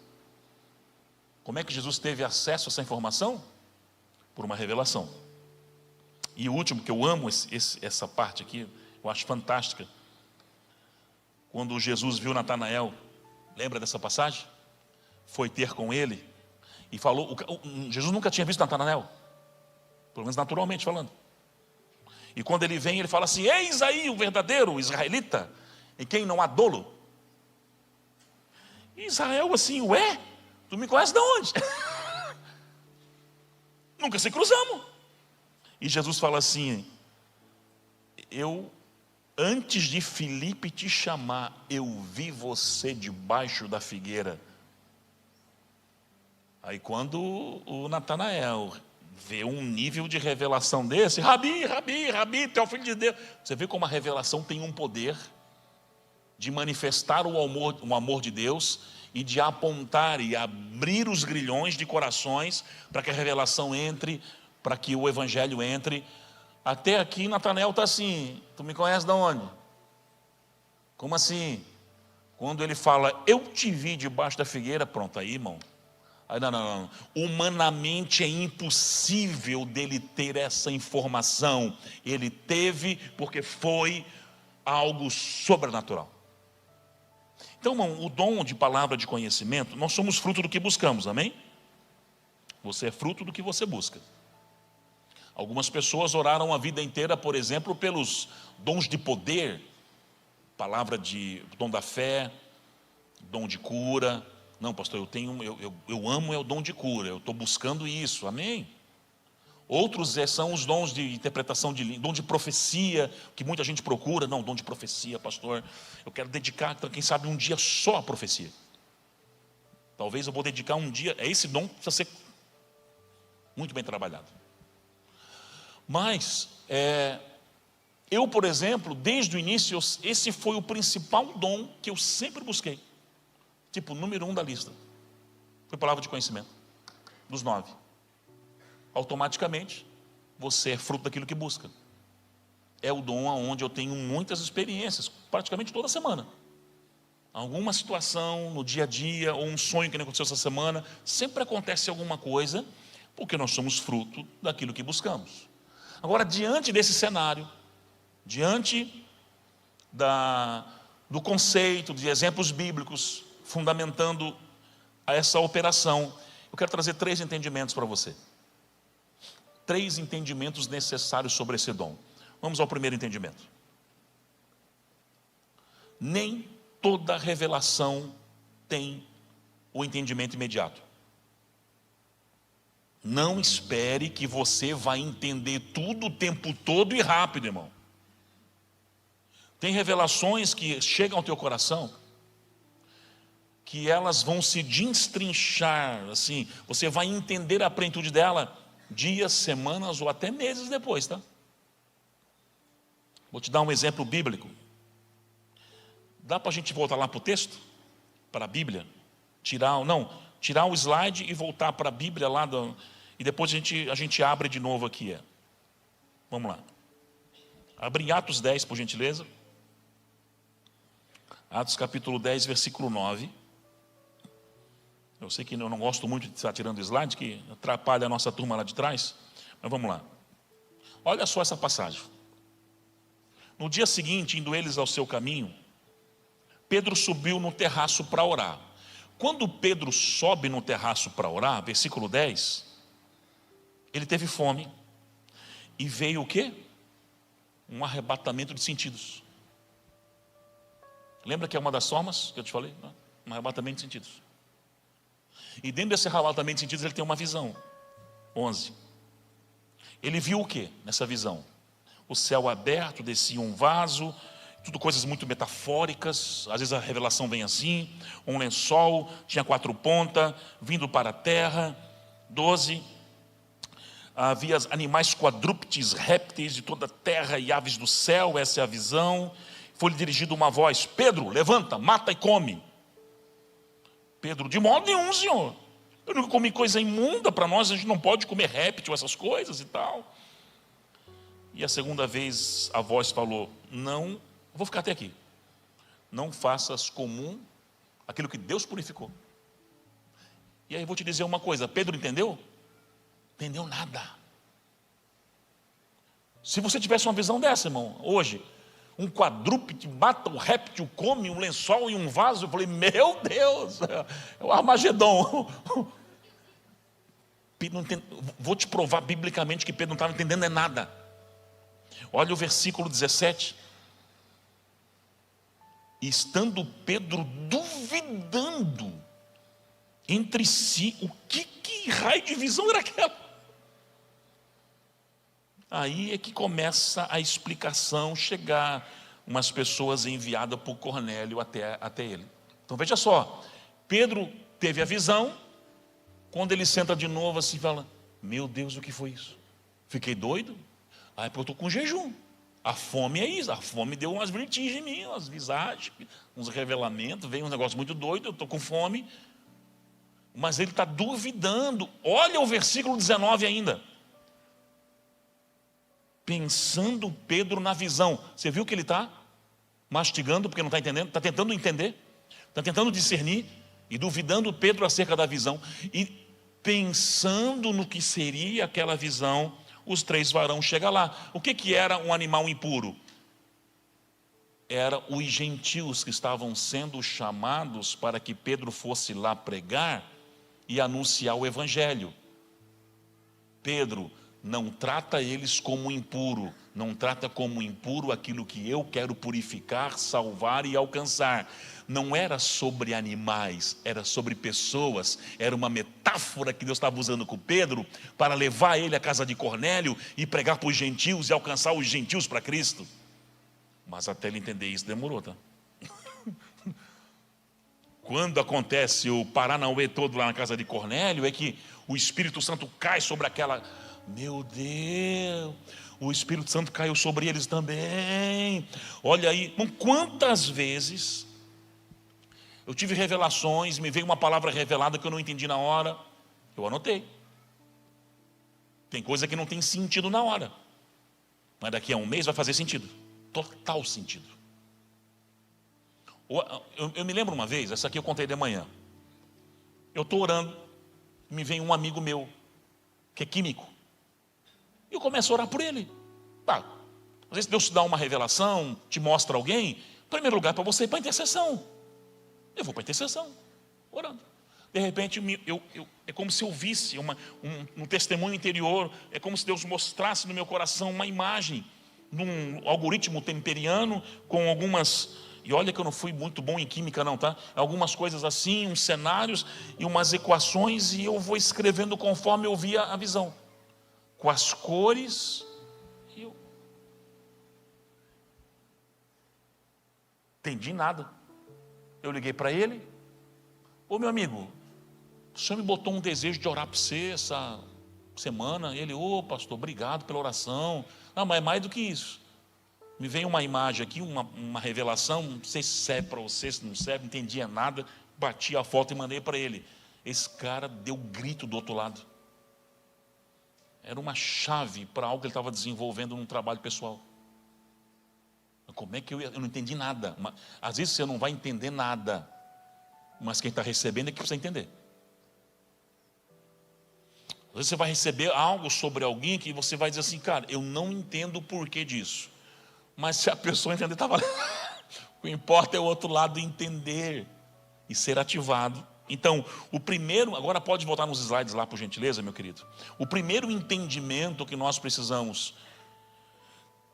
[SPEAKER 1] Como é que Jesus teve acesso a essa informação? Por uma revelação. E o último, que eu amo essa parte aqui, eu acho fantástica. Quando Jesus viu Natanael, lembra dessa passagem? Foi ter com ele e falou. Jesus nunca tinha visto Natanael, pelo menos naturalmente falando. E quando ele vem, ele fala assim: eis aí o verdadeiro israelita, em quem não há dolo. E Israel assim: ué? Tu me conhece de onde? Nunca se cruzamos. E Jesus fala assim: antes de Filipe te chamar, eu vi você debaixo da figueira. Aí quando o Natanael vê um nível de revelação desse: Rabi, tu é o filho de Deus. Você vê como a revelação tem um poder de manifestar o amor de Deus e de apontar e abrir os grilhões de corações para que a revelação entre, para que o evangelho entre. Até aqui Natanael está assim: tu me conhece de onde? Como assim? Quando ele fala: eu te vi debaixo da figueira, pronto, aí irmão, aí não. Humanamente é impossível dele ter essa informação. Ele teve porque foi algo sobrenatural. Então, irmão, o dom de palavra de conhecimento, nós somos fruto do que buscamos, amém? Você é fruto do que você busca. Algumas pessoas oraram a vida inteira, por exemplo, pelos dons de poder, palavra de dom da fé, dom de cura. Não, pastor, eu amo o dom de cura, eu estou buscando isso, amém? Outros são os dons de interpretação de língua, dom de profecia, que muita gente procura. Não, dom de profecia, pastor, eu quero dedicar, quem sabe, um dia só a profecia. Talvez eu vou dedicar um dia, esse dom precisa ser muito bem trabalhado. Mas, eu, por exemplo, desde o início, esse foi o principal dom que eu sempre busquei. Tipo, número 1 da lista. Foi palavra de conhecimento, dos 9. Automaticamente, você é fruto daquilo que busca. É o dom onde eu tenho muitas experiências, praticamente toda semana. alguma situação no dia a dia, ou um sonho que nem aconteceu essa semana, sempre acontece alguma coisa, porque nós somos fruto daquilo que buscamos. Agora, diante desse cenário, diante do conceito, de exemplos bíblicos, fundamentando essa operação, eu quero trazer 3 entendimentos para você. 3 entendimentos necessários sobre esse dom. Vamos ao primeiro entendimento. Nem toda revelação tem o entendimento imediato. Não espere que você vai entender tudo o tempo todo e rápido, irmão. Tem revelações que chegam ao teu coração, que elas vão se destrinchar, assim, você vai entender a plenitude dela dias, semanas ou até meses depois, tá? Vou te dar um exemplo bíblico. Dá para a gente voltar lá para o texto? Para a Bíblia? Tirar o slide e voltar para a Bíblia lá, e depois a gente abre de novo aqui. Vamos lá. Abre em Atos 10, por gentileza. Atos capítulo 10, versículo 9. Eu sei que eu não gosto muito de estar tirando slide, que atrapalha a nossa turma lá de trás. Mas vamos lá. Olha só essa passagem. No dia seguinte, indo eles ao seu caminho, Pedro subiu no terraço para orar. Quando Pedro sobe no terraço para orar, versículo 10, ele teve fome e veio o quê? Um arrebatamento de sentidos. Lembra que é uma das formas que eu te falei? Um arrebatamento de sentidos. E dentro desse arrebatamento de sentidos ele tem uma visão. 11. Ele viu o quê nessa visão? O céu aberto, descia um vaso, tudo coisas muito metafóricas, às vezes a revelação vem assim, um lençol, tinha 4 pontas, vindo para a terra. 12, havia animais quadrúpedes, répteis de toda a terra e aves do céu, essa é a visão. Foi-lhe dirigida uma voz: Pedro, levanta, mata e come. Pedro: de modo nenhum, Senhor, eu nunca comi coisa imunda, para nós a gente não pode comer réptil, essas coisas e tal. E a segunda vez a voz falou: não, vou ficar até aqui. Não faças comum aquilo que Deus purificou. E aí eu vou te dizer uma coisa: Pedro entendeu? Entendeu nada. Se você tivesse uma visão dessa, irmão, hoje, um quadrúpede mata um réptil, come um lençol e um vaso, eu falei: meu Deus, é o Armagedon. Pedro não entende, vou te provar biblicamente que Pedro não estava entendendo nada. Olha o versículo 17. E estando Pedro duvidando entre si, o que raio de visão era aquela? Aí é que começa a explicação chegar, umas pessoas enviadas por Cornélio até ele. Então veja só, Pedro teve a visão, quando ele senta de novo assim, fala: meu Deus, o que foi isso? Fiquei doido? Aí eu estou com jejum. A fome é isso, a fome deu umas vertigens em mim, umas visagens, uns revelamentos, veio um negócio muito doido, eu estou com fome. Mas ele está duvidando. Olha o versículo 19 ainda. Pensando Pedro na visão. Você viu que ele está mastigando porque não está entendendo? Está tentando entender, está tentando discernir e duvidando Pedro acerca da visão. E pensando no que seria aquela visão, os 3 varões chegam lá. O que era um animal impuro? Era os gentios que estavam sendo chamados para que Pedro fosse lá pregar e anunciar o evangelho. Pedro, não trata eles como impuro, não trata como impuro aquilo que eu quero purificar, salvar e alcançar. Não era sobre animais, era sobre pessoas. Era uma metáfora que Deus estava usando com Pedro para levar ele à casa de Cornélio e pregar para os gentios e alcançar os gentios para Cristo. Mas até ele entender isso demorou, tá? Quando acontece o Paranauê todo lá na casa de Cornélio, é que o Espírito Santo cai sobre aquela... Meu Deus, o Espírito Santo caiu sobre eles também. Olha aí, quantas vezes eu tive revelações, me veio uma palavra revelada que eu não entendi na hora, eu anotei. Tem coisa que não tem sentido na hora, mas daqui a um mês vai fazer sentido, total sentido. Eu me lembro uma vez, essa aqui eu contei de manhã. Eu estou orando, me vem um amigo meu, que é químico. E eu começo a orar por ele. Tá, às vezes Deus te dá uma revelação, te mostra alguém. Em primeiro lugar, para você ir para a intercessão. Eu vou para a intercessão, orando. De repente, é como se eu visse um testemunho interior. É como se Deus mostrasse no meu coração uma imagem num algoritmo temperiano com algumas... E olha que eu não fui muito bom em química não, tá? Algumas coisas assim, uns cenários e umas equações, e eu vou escrevendo conforme eu via a visão. Com as cores. Eu entendi nada. Eu liguei para ele. Ô meu amigo, o senhor me botou um desejo de orar para você essa semana. Ele, pastor, obrigado pela oração. Não, mas é mais do que isso. Me veio uma imagem aqui, uma revelação, não sei se serve para você, se não serve, não entendia nada. Bati a foto e mandei para ele. Esse cara deu grito do outro lado. Era uma chave para algo que ele estava desenvolvendo num trabalho pessoal. Como é que eu não entendi nada? Às vezes você não vai entender nada, mas quem está recebendo é que precisa entender. Às vezes você vai receber algo sobre alguém que você vai dizer assim, cara, eu não entendo o porquê disso. Mas se a pessoa entender, está valendo. O que importa é o outro lado entender e ser ativado. Então, o primeiro, agora pode voltar nos slides lá, por gentileza, meu querido. O primeiro entendimento que nós precisamos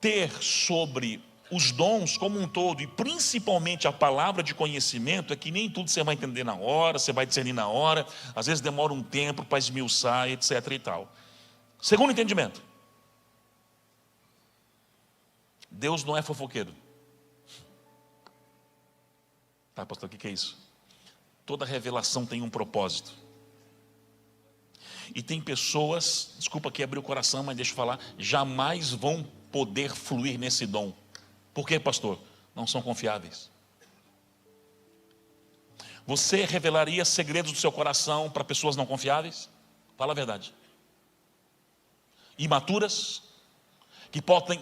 [SPEAKER 1] ter sobre os dons como um todo, e principalmente a palavra de conhecimento, é que nem tudo você vai entender na hora, você vai discernir na hora, às vezes demora um tempo para esmiuçar, etc. e tal. Segundo entendimento, Deus não é fofoqueiro. Tá, pastor, o que é isso? Toda revelação tem um propósito. E tem pessoas, desculpa aqui abrir o coração, mas deixa eu falar, jamais vão poder fluir nesse dom. Por quê, pastor? Não são confiáveis. Você revelaria segredos do seu coração para pessoas não confiáveis? Fala a verdade. Imaturas,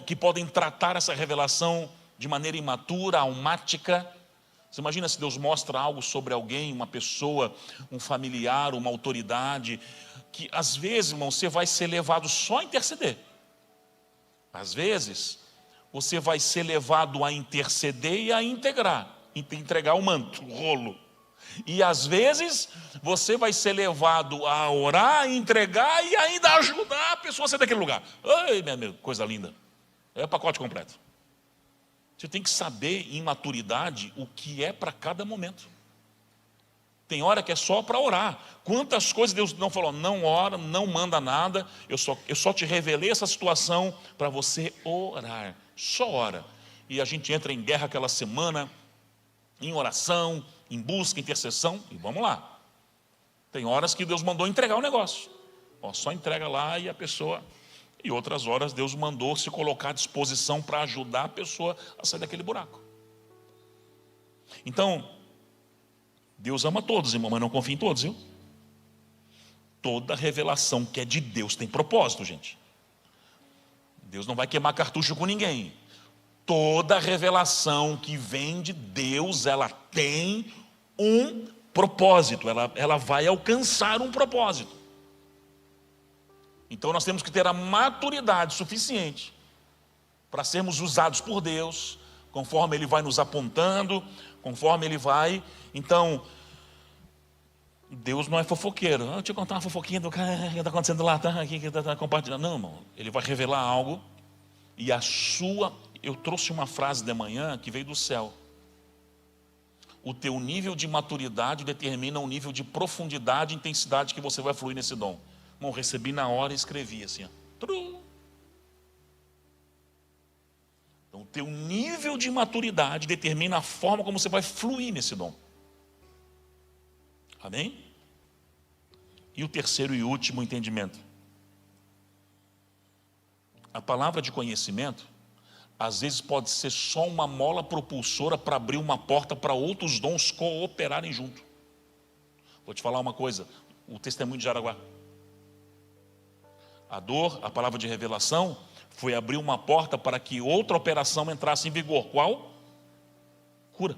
[SPEAKER 1] que podem tratar essa revelação de maneira imatura, almática. Você imagina se Deus mostra algo sobre alguém, uma pessoa, um familiar, uma autoridade, que às vezes, irmão, você vai ser levado só a interceder. Às vezes, você vai ser levado a interceder e a entregar o manto, o rolo. E às vezes, você vai ser levado a orar, entregar e ainda ajudar a pessoa a sair daquele lugar. Ai, meu amigo, coisa linda. É o pacote completo. Você tem que saber, em maturidade, o que é para cada momento. Tem hora que é só para orar. Quantas coisas Deus não falou, não ora, não manda nada, eu só te revelei essa situação para você orar. Só ora. E a gente entra em guerra aquela semana, em oração, em busca, intercessão, e vamos lá. Tem horas que Deus mandou entregar o negócio. Só entrega lá e a pessoa... E outras horas Deus mandou se colocar à disposição para ajudar a pessoa a sair daquele buraco. Então, Deus ama todos, irmão, mas não confia em todos, viu? Toda revelação que é de Deus tem propósito, gente. Deus não vai queimar cartucho com ninguém. Toda revelação que vem de Deus, ela tem um propósito, ela vai alcançar um propósito. Então nós temos que ter a maturidade suficiente para sermos usados por Deus, conforme Ele vai nos apontando, conforme Ele vai. Então, Deus não é fofoqueiro. Deixa eu contar uma fofoquinha do cara, o que está acontecendo lá, tá? Aqui que está compartilhando. Não, irmão, Ele vai revelar algo. E eu trouxe uma frase de manhã que veio do céu. O teu nível de maturidade determina o nível de profundidade e intensidade que você vai fluir nesse dom. Irmão, recebi na hora e escrevi assim, ó. Então, o teu nível de maturidade determina a forma como você vai fluir nesse dom. Amém? E o terceiro e último entendimento. A palavra de conhecimento, às vezes pode ser só uma mola propulsora para abrir uma porta para outros dons cooperarem junto. Vou te falar uma coisa, o testemunho de Jaraguá. A dor, a palavra de revelação, foi abrir uma porta para que outra operação entrasse em vigor. Qual? Cura.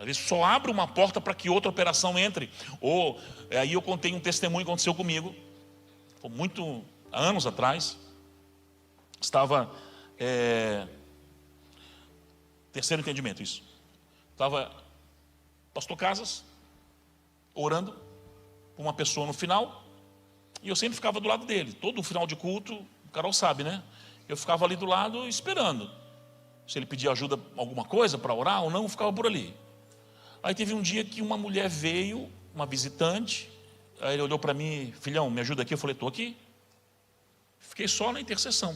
[SPEAKER 1] Às vezes só abre uma porta para que outra operação entre. Ou, aí eu contei um testemunho que aconteceu comigo, foi anos atrás. Estava, terceiro entendimento isso. Estava pastor Casas, orando por uma pessoa no final, e eu sempre ficava do lado dele. Todo final de culto, o Carol sabe, né? Eu ficava ali do lado esperando. Se ele pedia ajuda, alguma coisa para orar ou não, eu ficava por ali. Aí teve um dia que uma mulher veio, uma visitante, aí ele olhou para mim: filhão, me ajuda aqui. Eu falei: estou aqui. Fiquei só na intercessão.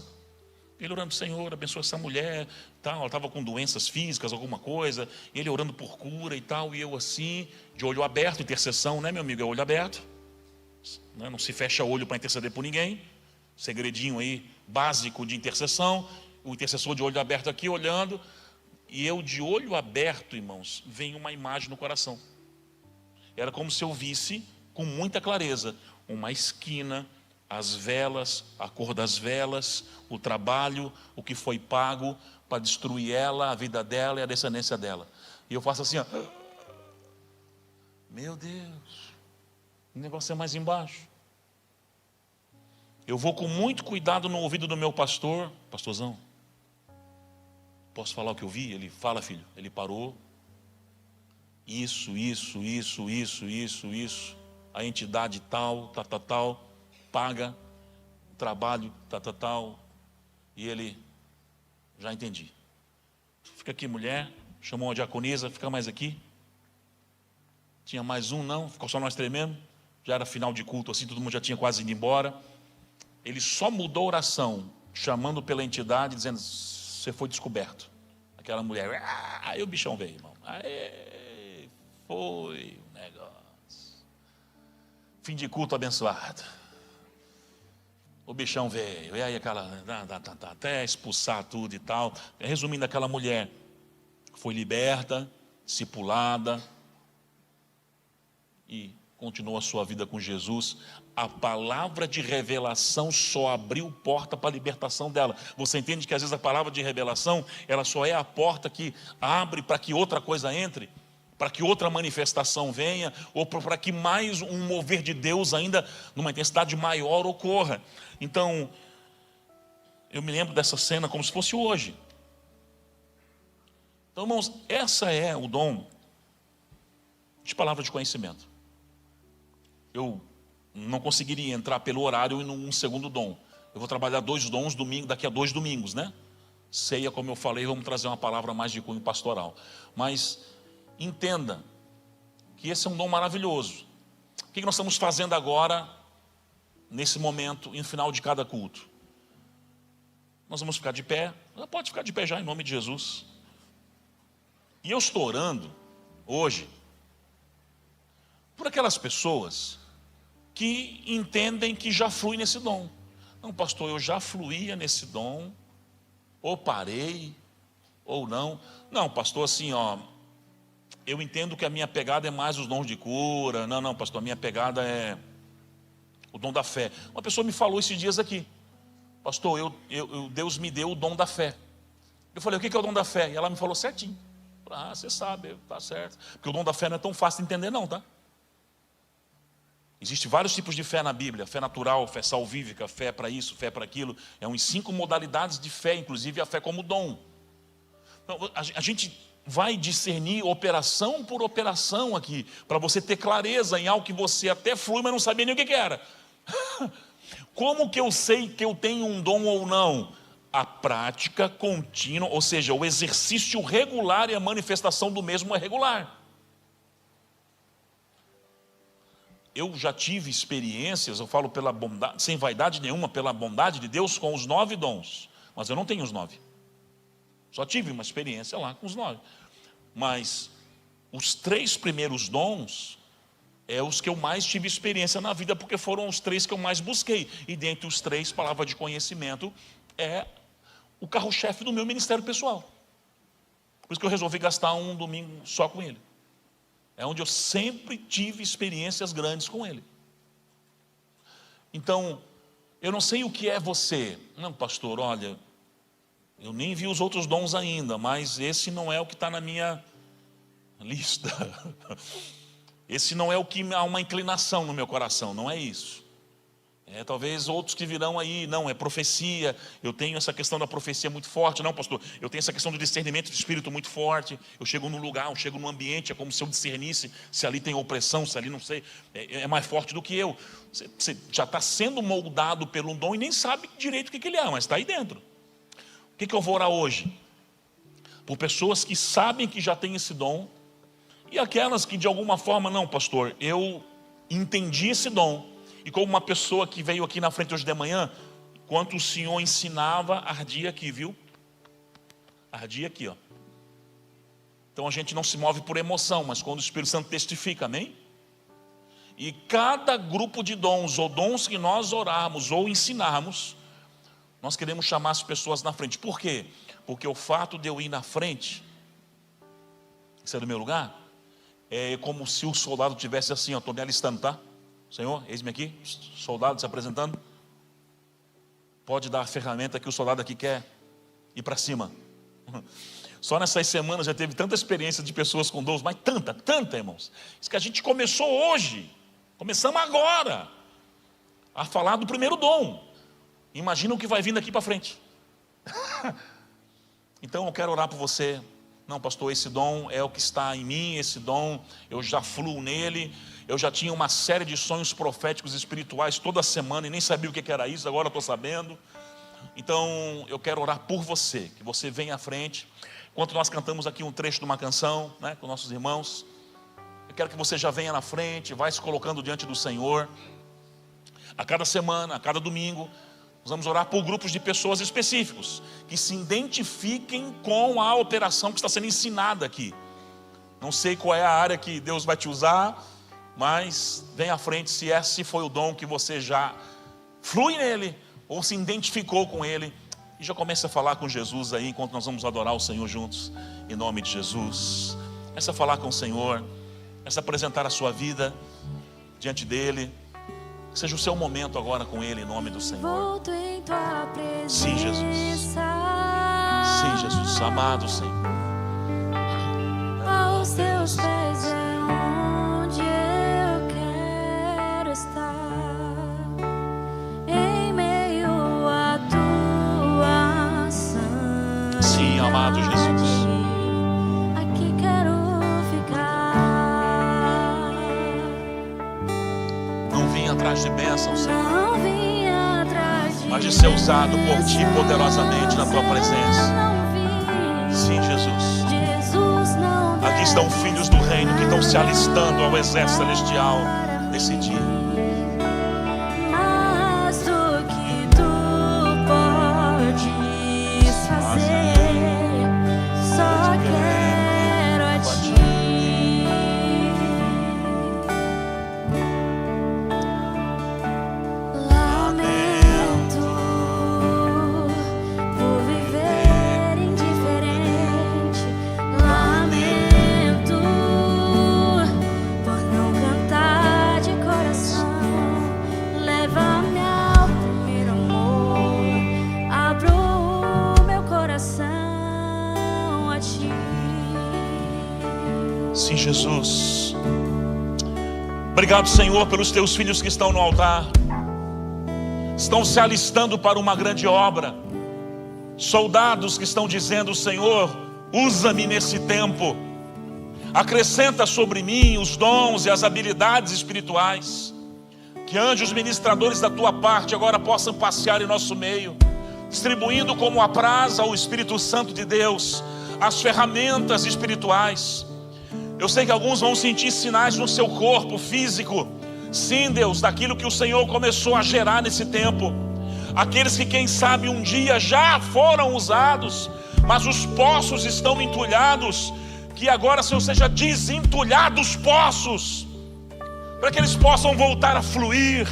[SPEAKER 1] Ele orando: Senhor, abençoa essa mulher, tal. Ela estava com doenças físicas, alguma coisa. Ele orando por cura e tal. E eu assim, de olho aberto, intercessão, né, meu amigo? É olho aberto. Não se fecha olho para interceder por ninguém. Segredinho aí, básico de intercessão. O intercessor de olho aberto aqui, olhando. E eu de olho aberto, irmãos, vem uma imagem no coração. Era como se eu visse com muita clareza uma esquina, as velas, a cor das velas, o trabalho, o que foi pago para destruir ela, a vida dela e a descendência dela. E eu faço assim, ó. Meu Deus, o negócio é mais embaixo. Eu vou com muito cuidado no ouvido do meu pastor: pastorzão, posso falar o que eu vi? Ele: fala, filho. Ele parou. Isso. A entidade tal, paga o trabalho, tal. E ele: já entendi. Fica aqui, mulher. Chamou uma diaconisa: fica mais aqui. Tinha mais um, não, ficou só nós três mesmo. Já era final de culto assim, todo mundo já tinha quase ido embora. Ele só mudou a oração, chamando pela entidade, dizendo: você foi descoberto. Aquela mulher, aí o bichão veio, irmão. Aí foi o negócio. Fim de culto abençoado. O bichão veio. E aí aquela, até expulsar tudo e tal. Resumindo, aquela mulher foi liberta, discipulada e continuou a sua vida com Jesus. A palavra de revelação só abriu porta para a libertação dela. Você entende que às vezes a palavra de revelação, ela só é a porta que abre para que outra coisa entre, para que outra manifestação venha, ou para que mais um mover de Deus ainda numa intensidade maior ocorra. Então, eu me lembro dessa cena como se fosse hoje. Então, irmãos, essa é o dom de palavra de conhecimento. Eu não conseguiria entrar pelo horário em um segundo dom. Eu vou trabalhar 2 dons daqui a 2 domingos, né? Ceia, como eu falei, vamos trazer uma palavra mais de cunho pastoral. Mas entenda que esse é um dom maravilhoso. O que nós estamos fazendo agora, nesse momento, no final de cada culto? Nós vamos ficar de pé. Pode ficar de pé já, em nome de Jesus. E eu estou orando hoje por aquelas pessoas que entendem que já flui nesse dom. Não, pastor, eu já fluía nesse dom, ou parei, ou não. Não, pastor, assim, ó, eu entendo que a minha pegada é mais os dons de cura. Não, pastor, a minha pegada é o dom da fé. Uma pessoa me falou esses dias aqui: pastor, Deus me deu o dom da fé. Eu falei: o que é o dom da fé? E ela me falou certinho. Você sabe, tá certo. Porque o dom da fé não é tão fácil de entender não, tá? Existem vários tipos de fé na Bíblia: fé natural, fé salvífica, fé para isso, fé para aquilo. É uns 5 modalidades de fé, inclusive a fé como dom. Então, a gente vai discernir operação por operação aqui, para você ter clareza em algo que você até flui, mas não sabia nem o que era. Como que eu sei que eu tenho um dom ou não? A prática contínua, ou seja, o exercício regular e a manifestação do mesmo é regular. Eu já tive experiências, eu falo pela bondade, sem vaidade nenhuma, pela bondade de Deus, com os 9 dons. Mas eu não tenho os 9. Só tive uma experiência lá com os 9. Mas os 3 primeiros dons é os que eu mais tive experiência na vida, porque foram os 3 que eu mais busquei. E dentre os 3, palavra de conhecimento é o carro-chefe do meu ministério pessoal. Por isso que eu resolvi gastar um domingo só com ele. É onde eu sempre tive experiências grandes com ele. Então, eu não sei o que é você. Não, pastor, olha, eu nem vi os outros dons ainda, mas esse não é o que está na minha lista. Esse não é o que há uma inclinação no meu coração, não é isso. Talvez outros que virão aí, não, é profecia, eu tenho essa questão da profecia muito forte. Não, pastor, eu tenho essa questão do discernimento do espírito muito forte. Eu chego num lugar, eu chego num ambiente, é como se eu discernisse se ali tem opressão, se ali não sei, é mais forte do que eu. Você já está sendo moldado pelo dom e nem sabe direito o que ele é, mas está aí dentro. O que eu vou orar hoje? Por pessoas que sabem que já têm esse dom, e aquelas que de alguma forma, não, pastor, eu entendi esse dom, e como uma pessoa que veio aqui na frente hoje de manhã, enquanto o Senhor ensinava, ardia aqui, viu? Ardia aqui, ó. Então a gente não se move por emoção, mas quando o Espírito Santo testifica, amém? E cada grupo de dons, ou dons que nós orarmos ou ensinarmos, nós queremos chamar as pessoas na frente. Por quê? Porque o fato de eu ir na frente, isso é do meu lugar, é como se o soldado tivesse assim, ó, estou me alistando, tá? Senhor, eis-me aqui, soldado se apresentando. Pode dar a ferramenta que o soldado aqui quer ir para cima. Só nessas semanas já teve tanta experiência de pessoas com dons, mas tanta, irmãos. Isso que a gente começou hoje, começamos agora a falar do primeiro dom. Imagina o que vai vir daqui para frente. Então eu quero orar por você. Não, pastor, esse dom é o que está em mim, esse dom eu já fluo nele. Eu já tinha uma série de sonhos proféticos espirituais toda semana e nem sabia o que era isso, agora estou sabendo. Então eu quero orar por você, que você venha à frente. Enquanto nós cantamos aqui um trecho de uma canção, né, com nossos irmãos, eu quero que você já venha na frente, vai se colocando diante do Senhor. A cada semana, a cada domingo, nós vamos orar por grupos de pessoas específicos, que se identifiquem com a operação que está sendo ensinada aqui. Não sei qual é a área que Deus vai te usar, mas vem à frente se esse foi o dom que você já flui nele, ou se identificou com ele, e já comece a falar com Jesus aí, enquanto nós vamos adorar o Senhor juntos, em nome de Jesus. Comece a falar com o Senhor, comece a apresentar a sua vida diante dele. Que seja o seu momento agora com ele, em nome do Senhor.
[SPEAKER 2] Volto em tua presença.
[SPEAKER 1] Sim, Jesus. Sim, Jesus. Amado Senhor.
[SPEAKER 2] Aos teus pés é onde eu quero estar. Em meio à tua santidade.
[SPEAKER 1] Sim, amado Jesus.
[SPEAKER 2] Aqui quero ficar.
[SPEAKER 1] Não vim atrás de bênçãos, Senhor,
[SPEAKER 2] Não vim atrás de
[SPEAKER 1] mas de ser usado por ti poderosamente na tua presença.
[SPEAKER 2] Não vim.
[SPEAKER 1] Sim, Jesus.
[SPEAKER 2] Jesus não
[SPEAKER 1] Aqui estão filhos do reino que estão se alistando ao exército celestial nesse dia.
[SPEAKER 2] mais do que tu podes fazer, só quero a ti. Lamento por viver indiferente. Lamento por não cantar de coração. Leva-me ao primeiro amor. Abro o meu coração a ti.
[SPEAKER 1] Sim, Jesus. Obrigado, Senhor, pelos teus filhos que estão no altar. Estão se alistando para uma grande obra. Soldados que estão dizendo: Senhor, usa-me nesse tempo. Acrescenta sobre mim os dons e as habilidades espirituais. Que anjos ministradores da tua parte agora possam passear em nosso meio, distribuindo como apraz ao Espírito Santo de Deus as ferramentas espirituais. Eu sei que alguns vão sentir sinais no seu corpo físico. Sim, Deus, daquilo que o Senhor começou a gerar nesse tempo. Aqueles que, quem sabe, um dia já foram usados, mas os poços estão entulhados. Que agora, Senhor, seja desentulhado os poços, para que eles possam voltar a fluir,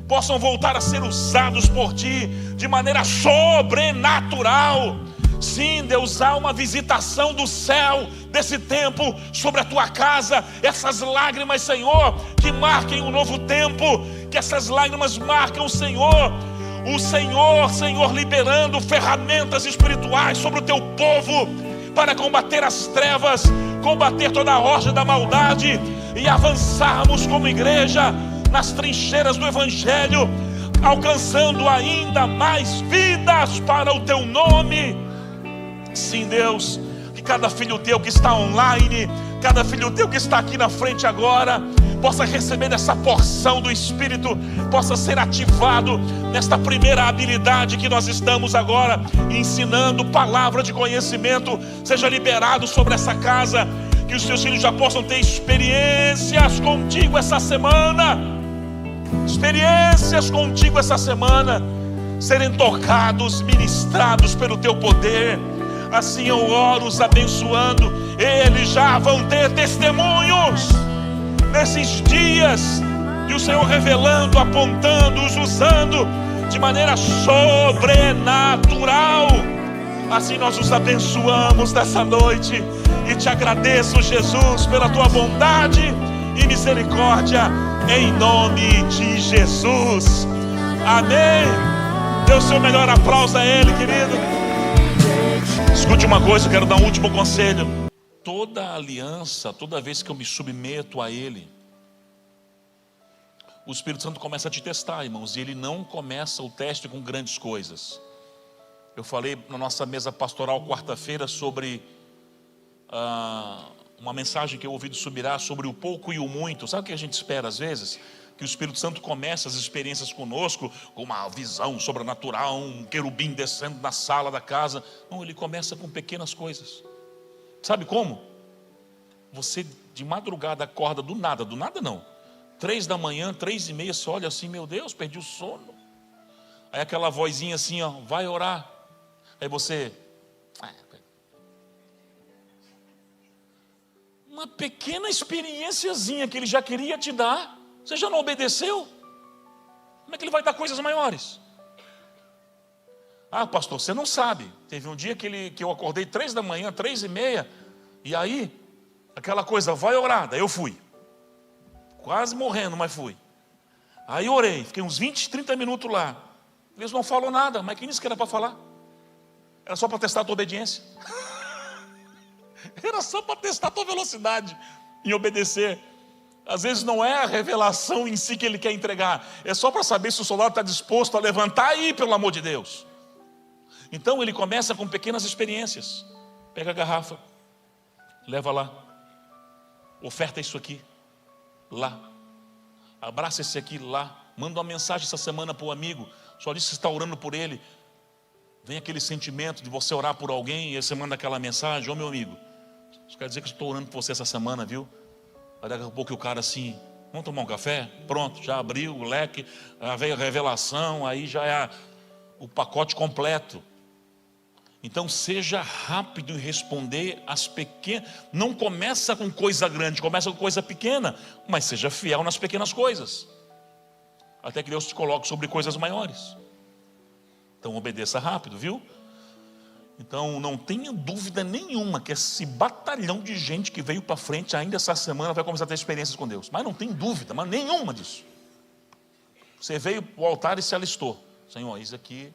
[SPEAKER 1] possam voltar a ser usados por Ti de maneira sobrenatural. Sim, Deus, há uma visitação do céu desse tempo sobre a Tua casa. Essas lágrimas, Senhor, que marquem um novo tempo. Que essas lágrimas marquem o Senhor, Senhor, liberando ferramentas espirituais sobre o Teu povo, para combater as trevas, combater toda a horda da maldade e avançarmos como igreja nas trincheiras do Evangelho, alcançando ainda mais vidas para o teu nome. Sim, Deus, que cada filho teu que está online, cada filho teu que está aqui na frente agora, possa receber essa porção do Espírito, possa ser ativado nesta primeira habilidade que nós estamos agora ensinando, palavra de conhecimento, seja liberado sobre essa casa, que os seus filhos já possam ter experiências contigo essa semana, serem tocados, ministrados pelo teu poder. Assim eu oro os abençoando, eles já vão ter testemunhos nesses dias, e o Senhor revelando, apontando, os usando de maneira sobrenatural. Assim nós os abençoamos nessa noite e te agradeço, Jesus, pela tua bondade e misericórdia, em nome de Jesus, amém. Dê o seu melhor aplauso a Ele, querido. Escute uma coisa, eu quero dar um último conselho. Toda aliança, toda vez que eu me submeto a Ele, o Espírito Santo começa a te testar, irmãos, e Ele não começa o teste com grandes coisas. Eu falei na nossa mesa pastoral quarta-feira sobre uma mensagem que eu ouvi do Subirá sobre o pouco e o muito. Sabe o que a gente espera às vezes? Que o Espírito Santo comece as experiências conosco com uma visão sobrenatural, um querubim descendo na sala da casa. Não, Ele começa com pequenas coisas. Sabe como? Você de madrugada acorda do nada não, 3 da manhã, 3:30, você olha assim, meu Deus, perdi o sono. Aí aquela vozinha assim, ó, vai orar. Aí você, uma pequena experiênciazinha que Ele já queria te dar, você já não obedeceu? Como é que Ele vai dar coisas maiores? Ah, pastor, você não sabe. Teve um dia que eu acordei 3 da manhã, 3:30, e aí, aquela coisa, vai orar. Daí eu fui, quase morrendo, mas fui. Aí orei, fiquei uns 20, 30 minutos lá. Eles não falam nada, mas quem disse que era para falar? Era só para testar a tua obediência. Era só para testar a tua velocidade em obedecer. Às vezes não é a revelação em si que Ele quer entregar, é só para saber se o soldado está disposto a levantar e ir, pelo amor de Deus. Então Ele começa com pequenas experiências. Pega a garrafa, leva lá, oferta isso aqui, lá, abraça esse aqui lá, manda uma mensagem essa semana para o amigo, só diz que você está orando por ele. Vem aquele sentimento de você orar por alguém e você manda aquela mensagem: ô meu amigo, isso quer dizer que eu estou orando por você essa semana, viu? Aí daqui a pouco o cara assim, vamos tomar um café? Pronto, já abriu o leque, já veio a revelação, aí já é o pacote completo. Então seja rápido em responder as pequenas. Não começa com coisa grande, começa com coisa pequena, mas seja fiel nas pequenas coisas, até que Deus te coloque sobre coisas maiores. Então obedeça rápido, viu? Então não tenha dúvida nenhuma que esse batalhão de gente que veio para frente ainda essa semana vai começar a ter experiências com Deus. Mas não tem dúvida, mas nenhuma disso. Você veio para o altar e se alistou: Senhor, isso aqui.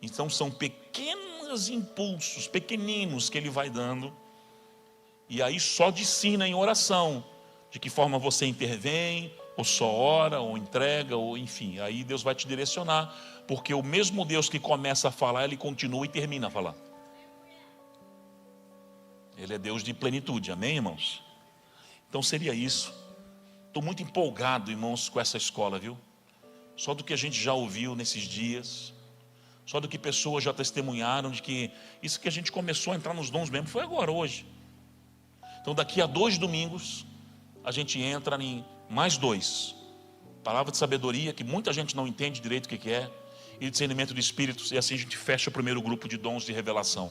[SPEAKER 1] Então são pequenos impulsos, pequeninos, que Ele vai dando. E aí só te ensina em oração de que forma você intervém, ou só ora, ou entrega, ou enfim. Aí Deus vai te direcionar, porque o mesmo Deus que começa a falar, Ele continua e termina a falar. Ele é Deus de plenitude, amém, irmãos? Então seria isso. Estou muito empolgado, irmãos, com essa escola, viu? Só do que a gente já ouviu nesses dias, só do que pessoas já testemunharam, de que isso que a gente começou a entrar nos dons mesmo foi agora, hoje. Então daqui a 2 domingos a gente entra em mais 2: palavra de sabedoria, que muita gente não entende direito o que é, e discernimento de espíritos. E assim a gente fecha o primeiro grupo de dons de revelação.